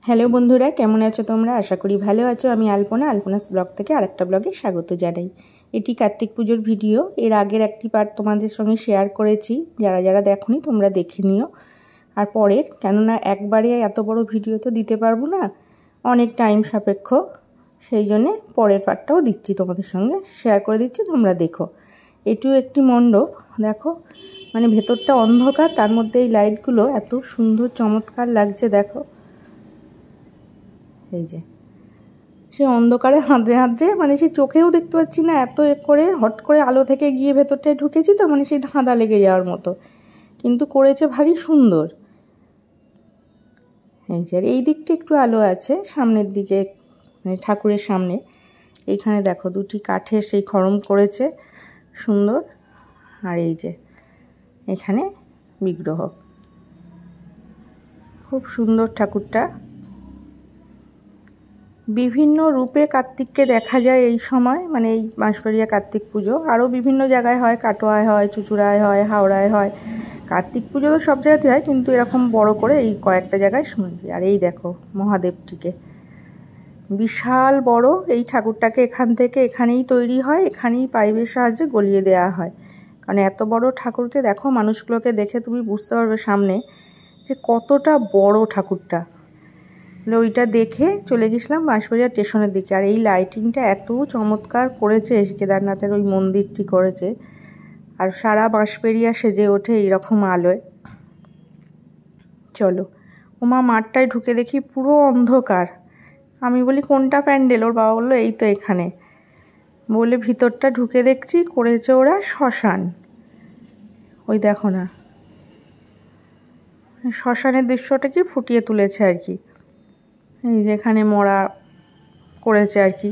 Hello বন্ধুরা, কেমন আছো তোমরা? আশা করি ভালো আছো। আমি আলপনাস ব্লগ থেকে আরেকটা ব্লগে স্বাগত জানাই। এটি কার্তিক পুজোর ভিডিও। এর আগের একটি পার্ট তোমাদের সঙ্গে শেয়ার করেছি, যারা যারা দেখোনি তোমরা দেখে নিও। আর পরের, কেননা একবারে এত বড় ভিডিও তো দিতে পারবো না, অনেক টাইম সাপেক্ষ, সেই জন্যে পরের পার্টটাও দিচ্ছি, তোমাদের সঙ্গে শেয়ার করে দিচ্ছি, তোমরা দেখো। এটিও একটি মণ্ডপ, দেখো মানে ভেতরটা অন্ধকার, তার মধ্যে এই লাইটগুলো এত সুন্দর চমৎকার লাগছে। দেখো এই যে সে অন্ধকারে হাতড়ে হাতড়ে, মানে সে চোখেও দেখতে পাচ্ছি না, এত করে হট করে আলো থেকে গিয়ে ভেতরটায় ঢুকেছি তো, মানে সেই ধাঁধা লেগে যাওয়ার মতো, কিন্তু করেছে ভারী সুন্দর। এই যে এই দিকটা একটু আলো আছে, সামনের দিকে মানে ঠাকুরের সামনে এইখানে দেখো দুটি কাঠের সেই খড়ম করেছে সুন্দর। আর এই যে এখানে বিগ্রহ, খুব সুন্দর ঠাকুরটা। বিভিন্ন রূপে কার্তিককে দেখা যায় এই সময়, মানে এই বাঁশবাড়িয়া কার্তিক পুজো। আরও বিভিন্ন জায়গায় হয়, কাটোয়ায় হয়, চুঁচুড়ায় হয়, হাওড়ায় হয়। কার্তিক পুজো তো সব জায়গাতে হয়, কিন্তু এরকম বড় করে এই কয়েকটা জায়গায় শুনছি। আর এই দেখো মহাদেবটিকে, বিশাল বড় এই ঠাকুরটাকে এখান থেকে এখানেই তৈরি হয়, এখানেই পাইপের সাহায্যে গলিয়ে দেওয়া হয়। কারণ এত বড় ঠাকুরকে দেখো, মানুষগুলোকে দেখে তুমি বুঝতে পারবে সামনে যে কতটা বড় ঠাকুরটা। ওইটা দেখে চলে গেছিলাম বাঁশবাড়িয়া স্টেশনের দিকে। আর এই লাইটিংটা এত চমৎকার করেছে, কেদারনাথের ওই মন্দিরটি করেছে, আর সারা বাঁশবাড়িয়া সেজে ওঠে এইরকম আলোয়। চলো ওমা, মাঠটায় ঢুকে দেখি পুরো অন্ধকার। আমি বলি কোনটা প্যান্ডেল? ওর বাবা বললো এই তো এখানে। বলে ভিতরটা ঢুকে দেখছি করেছে ওরা শ্মশান। ওই দেখো না, শ্মশানের দৃশ্যটাকে ফুটিয়ে তুলেছে আর কি। এই যেখানে মরা করেছে আর কি,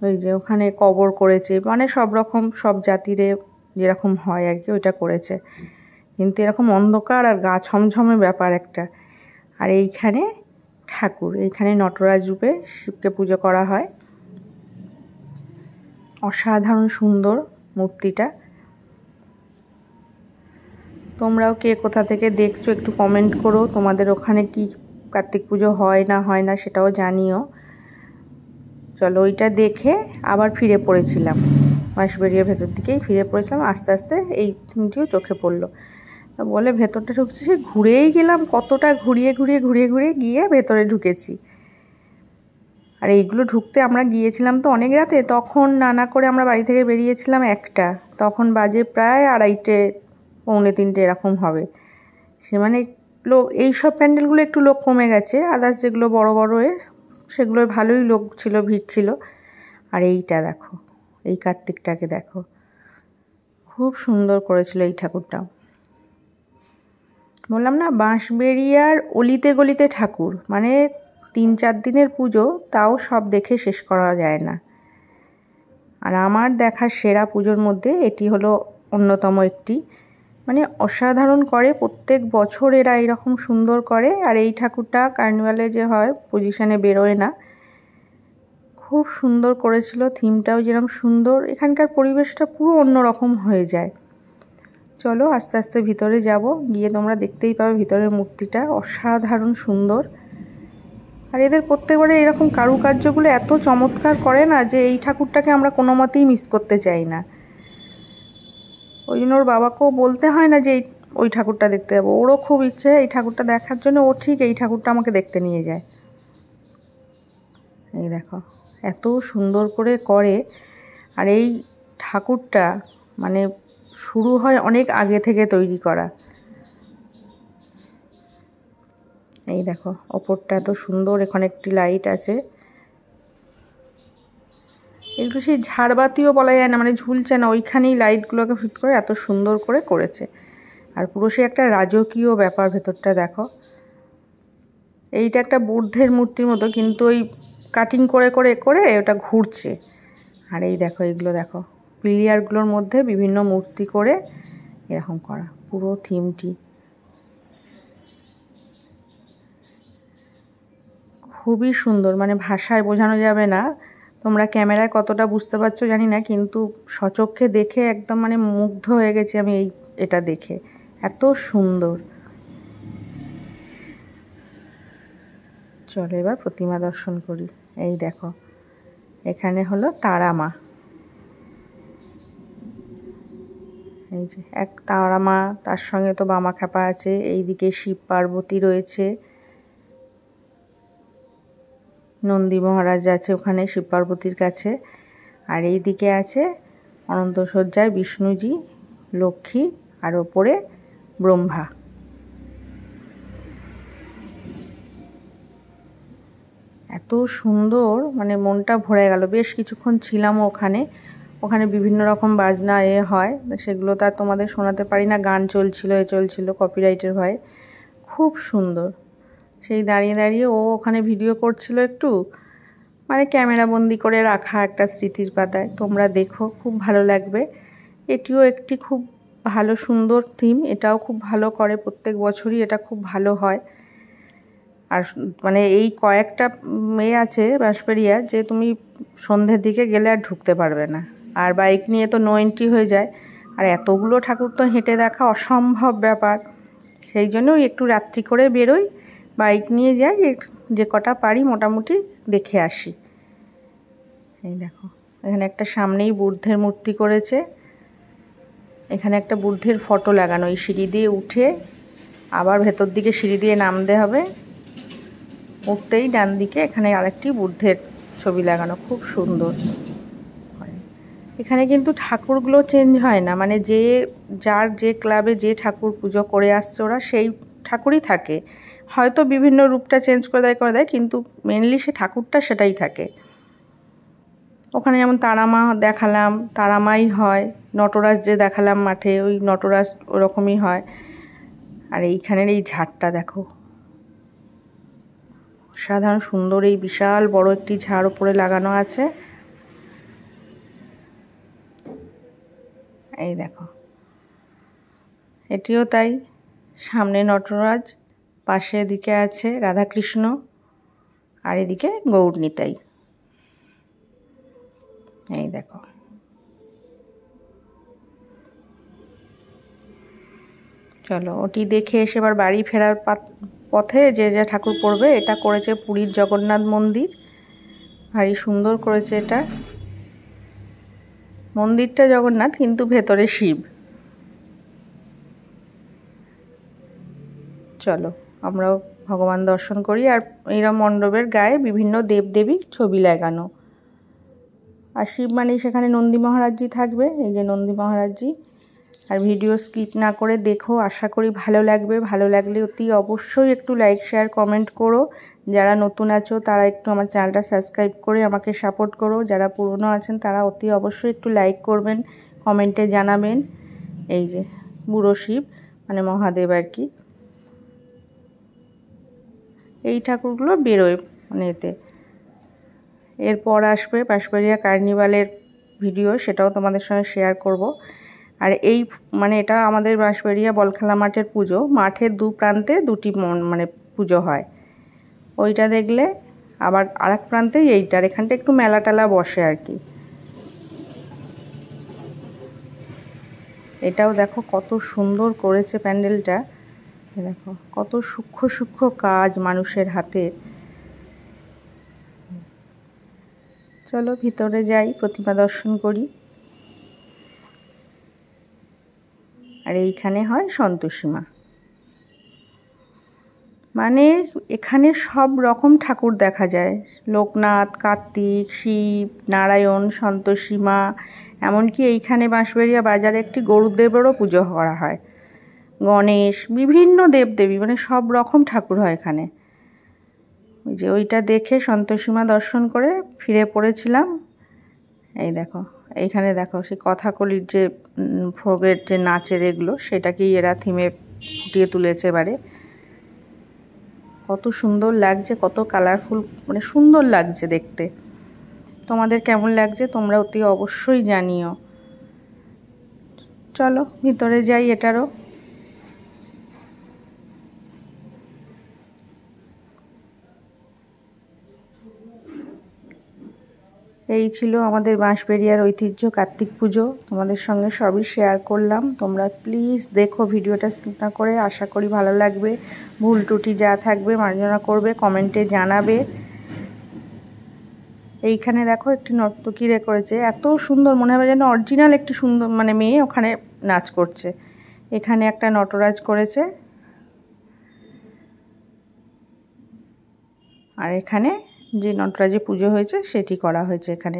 ওই যে ওখানে কবর করেছে, মানে সব রকম সব জাতিরে যেরকম হয় আর কি ওইটা করেছে। কিন্তু এরকম অন্ধকার আর গা ছমছমে ব্যাপার একটা। আর এইখানে ঠাকুর, এইখানে নটরাজ রূপে শিবকে পুজো করা হয়। অসাধারণ সুন্দর মূর্তিটা। তোমরাও কে কোথা থেকে দেখছো একটু কমেন্ট করো। তোমাদের ওখানে কি কার্তিক পুজো হয় না সেটাও জানিও। চলো ওইটা দেখে আবার ফিরে পড়েছিলাম, বাঁশবাড়িয়ার ভেতর দিকেই ফিরে পড়েছিলাম। আস্তে আস্তে এই থিমটিও চোখে পড়লো, বলে ভেতরটা ঢুকছি, সে ঘুরেই গেলাম, কতটা ঘুরিয়ে গিয়ে ভেতরে ঢুকেছি। আর এইগুলো ঢুকতে আমরা গিয়েছিলাম তো অনেক রাতে, তখন নানা করে আমরা বাড়ি থেকে বেরিয়েছিলাম একটা, তখন বাজে প্রায় 2:30 পৌনে 3 এরকম হবে। সে মানে লোক, এইসব প্যান্ডেলগুলো একটু লোক কমে গেছে, আদার্স যেগুলো বড় সেগুলো ভালোই লোক ছিল, ভিড় ছিল। আর এইটা দেখো, এই কার্তিকটাকে দেখো, খুব সুন্দর করেছিল এই ঠাকুরটাও। বললাম না, বাঁশবেড়িয়ার অলিতে গলিতে ঠাকুর, মানে 3-4 দিনের পুজো, তাও সব দেখে শেষ করা যায় না। আর আমার দেখা সেরা পুজোর মধ্যে এটি হলো অন্যতম একটি, মানে অসাধারণ করে। প্রত্যেক বছর এরা এরকম সুন্দর করে। আর এই ঠাকুরটা কার্নিভালে যে হয়, পজিশনে বেরোয় না, খুব সুন্দর করেছিল। থিমটাও যেরকম সুন্দর, এখানকার পরিবেশটা পুরো অন্যরকম হয়ে যায়। চলো আস্তে আস্তে ভিতরে যাব, গিয়ে তোমরা দেখতেই পাবে ভিতরের মূর্তিটা অসাধারণ সুন্দর। আর এদের প্রত্যেকবারে এরকম কারুকার্যগুলো এত চমৎকার করে না, যে এই ঠাকুরটাকে আমরা কোনো মতেই মিস করতে চাই না। ওই জন্য ওর বাবাকেও বলতে হয় না যে ওই ঠাকুরটা দেখতে যাবো, ওরও খুব ইচ্ছে এই ঠাকুরটা দেখার জন্য। ও ঠিক এই ঠাকুরটা আমাকে দেখতে নিয়ে যায়। এই দেখো এত সুন্দর করে। আর এই ঠাকুরটা মানে শুরু হয় অনেক আগে থেকে তৈরি করা। এই দেখো ওপরটা এত সুন্দর, এখানে একটি লাইট আছে, একটু সেই ঝাড়বাতিও বলা যায় না, মানে ঝুলছে না, ওইখানেই লাইটগুলোকে ফিট করে এত সুন্দর করে করেছে। আর পুরো সে একটা রাজকীয় ব্যাপার ভেতরটা দেখো। এইটা একটা বুদ্ধের মূর্তির মতো, কিন্তু ওই কাটিং করে ওটা ঘুরছে। আর এই দেখো এইগুলো দেখো, পিলিয়ারগুলোর মধ্যে বিভিন্ন মূর্তি করে এরকম করা পুরো থিমটি, খুবই সুন্দর, মানে ভাষায় বোঝানো যাবে না। তোমরা ক্যামেরায় কতটা বুঝতে পারছো জানি না, কিন্তু সচক্ষে দেখে একদম মানে মুগ্ধ হয়ে গেছি আমি এটা দেখে, এত সুন্দর। চলো এবার প্রতিমা দর্শন করি। এই দেখো এখানে হলো তারা মা, এই যে এক তারা মা, তার সঙ্গে তো বামা খ্যাপা আছে, এইদিকে শিব পার্বতী রয়েছে, নন্দী মহারাজ আছে ওখানে শিব পার্বতীর কাছে, আর এই দিকে আছে অনন্ত শয্যায় বিষ্ণুজি, লক্ষ্মী, আর ওপরে ব্রহ্মা। এত সুন্দর, মানে মনটা ভরে গেল। বেশ কিছুক্ষণ ছিলাম ওখানে। ওখানে বিভিন্ন রকম বাজনা হয়, সেগুলো তো আর তোমাদের শোনাতে পারি না, গান চলছিল, চলছিল, কপিরাইটের ভয়ে। খুব সুন্দর। সেই দাঁড়িয়ে দাঁড়িয়ে ও ওখানে ভিডিও করছিল একটু, মানে ক্যামেরা বন্দি করে রাখা একটা স্মৃতির পাতায়। তোমরা দেখো, খুব ভালো লাগবে। এটিও একটি খুব ভালো সুন্দর থিম, এটাও খুব ভালো করে, প্রত্যেক বছরই এটা খুব ভালো হয়। আর মানে এই কয়েকটা আছে বাঁশবেড়িয়া, যে তুমি সন্ধ্যের দিকে গেলে আর ঢুকতে পারবে না, আর বাইক নিয়ে তো নো এন্ট্রি হয়ে যায়, আর এতগুলো ঠাকুর তো হেঁটে দেখা অসম্ভব ব্যাপার। সেই জন্যই একটু রাত্রি করে বেরোই, বাইক নিয়ে যাই, যে কটা পারি মোটামুটি দেখে আসি। এই দেখো এখানে একটা সামনেই বুদ্ধের মূর্তি করেছে, এখানে একটা বুদ্ধের ফটো লাগানো, এই সিঁড়ি দিয়ে উঠে আবার ভেতর দিকে সিঁড়ি দিয়ে নামতে হবে, উঠতেই ডান দিকে এখানে আরেকটি বুদ্ধের ছবি লাগানো, খুব সুন্দর। এখানে কিন্তু ঠাকুরগুলো চেঞ্জ হয় না, মানে যার যে ক্লাবে যে ঠাকুর পুজো করে আসছে ওরা সেই ঠাকুরই থাকে, হয়তো বিভিন্ন রূপটা চেঞ্জ করে দেয়, কিন্তু মেনলি সে ঠাকুরটা সেটাই থাকে। ওখানে যেমন তারামা দেখালাম, তারামাই হয়, নটরাজ যে দেখালাম মাঠে, ওই নটরাজ ওরকমই হয়। আর এইখানের এই ঝাড়টা দেখো, সাধারণ সুন্দর, এই বিশাল বড় একটি ঝাড় উপরে লাগানো আছে। এই দেখো এটিও তাই, সামনে নটরাজ, পাশে এদিকে আছে রাধাকৃষ্ণ, আর এদিকে গৌর নিতাই। এই দেখো চলো ওটি দেখে এসে এবার বাড়ি ফেরার পথে যে যে ঠাকুর পড়বে, এটা করেছে পুরীর জগন্নাথ মন্দির, ভারী সুন্দর করেছে এটা। মন্দিরটা জগন্নাথ কিন্তু ভেতরে শিব। চলো আমরাও ভগবান দর্শন করি। আর এইরকম মণ্ডপের গায়ে বিভিন্ন দেবদেবীর ছবি লাগানো, আর শিব মানে সেখানে নন্দী মহারাজজি থাকবে, এই যে নন্দী মহারাজজি। আর ভিডিও স্কিপ না করে দেখো, আশা করি ভালো লাগবে। ভালো লাগলে অতি অবশ্যই একটু লাইক শেয়ার কমেন্ট করো। যারা নতুন আছো তারা একটু আমার চ্যানেলটা সাবস্ক্রাইব করে আমাকে সাপোর্ট করো, যারা পুরনো আছেন তারা অতি অবশ্যই একটু লাইক করবেন, কমেন্টে জানাবেন। এই যে বুড়ো শিব মানে মহাদেব আর কি, এই ঠাকুরগুলো বেরোয় মানে এতে। এরপর আসবে বাঁশবেড়িয়া কার্নিভালের ভিডিও, সেটাও তোমাদের সঙ্গে শেয়ার করব। আর এই মানে এটা আমাদের বাঁশবেড়িয়া বলখেলা মাঠের পুজো, মাঠের দু প্রান্তে দুটি মানে পুজো হয়। ওইটা দেখলে আবার আরেক প্রান্তেই এইটার, এখানটা একটু মেলা টেলা বসে আর কি। এটাও দেখো কত সুন্দর করেছে প্যান্ডেলটা, দেখো কত সূক্ষ্ম সূক্ষ্ম কাজ মানুষের হাতে। চলো ভিতরে যাই, প্রতিমা দর্শন করি। আর এইখানে হয় সন্তোষী মা, মানে এখানে সব রকম ঠাকুর দেখা যায়, লোকনাথ, কার্তিক, শিব, নারায়ণ, সন্তোষী মা, এমনকি এইখানে বাঁশবেড়িয়া বাজারে একটি গরুদেবেরও পুজো করা হয়, গণেশ, বিভিন্ন দেবদেবী, মানে সব রকম ঠাকুর হয় এখানে। ওই যে ওইটা দেখে সন্তোষী মা দর্শন করে ফিরে পড়েছিলাম। এই দেখো এইখানে দেখো সেই কথাকলির যে ফোকের যে নাচের এগুলো, সেটাকেই এরা থিমে ফুটিয়ে তুলেছে এবারে। কত সুন্দর লাগছে, কত কালারফুল, মানে সুন্দর লাগছে দেখতে। তোমাদের কেমন লাগছে তোমরা অতি অবশ্যই জানিও। চলো ভিতরে যাই এটারও। এই ছিল আমাদের বাঁশবেড়িয়ার ঐতিহ্য কার্তিক পুজো। তোমাদের সঙ্গে সবই শেয়ার করলাম। তোমরা প্লিজ দেখো ভিডিওটা স্কিপ না করে। আশা করি ভালো লাগবে। ভুল ত্রুটি যা থাকবে মার্জনা করবে, কমেন্টে জানাবে। এইখানে দেখো একটি নর্তকী করেছে, এত সুন্দর, মনে হবে যেন অরিজিনাল একটি সুন্দর মানে মেয়ে ওখানে নাচ করছে। এখানে একটা নটরাজ করেছে, আর এখানে যে নটরাজের পুজো হয়েছে সেটি করা হয়েছে এখানে।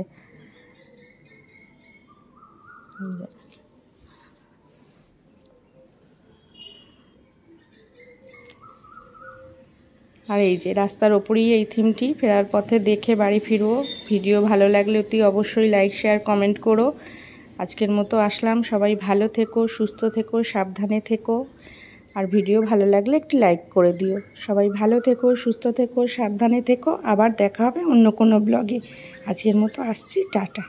আর এই যে রাস্তার ওপরেই এই থিমটি, ফেরার পথে দেখে বাড়ি ফিরবো। ভিডিও ভালো লাগলে অতি অবশ্যই লাইক শেয়ার কমেন্ট করো। আজকের মতো আসলাম। সবাই ভালো থেকো, সুস্থ থেকো, সাবধানে থেকো। আর ভিডিও ভালো লাগলে একটি লাইক করে দিও। সবাই ভালো থেকো, সুস্থ থেকো, সাবধানে থেকো। আবার দেখা হবে অন্য কোনো ব্লগে। আজকের মতো আসছি, টাটা।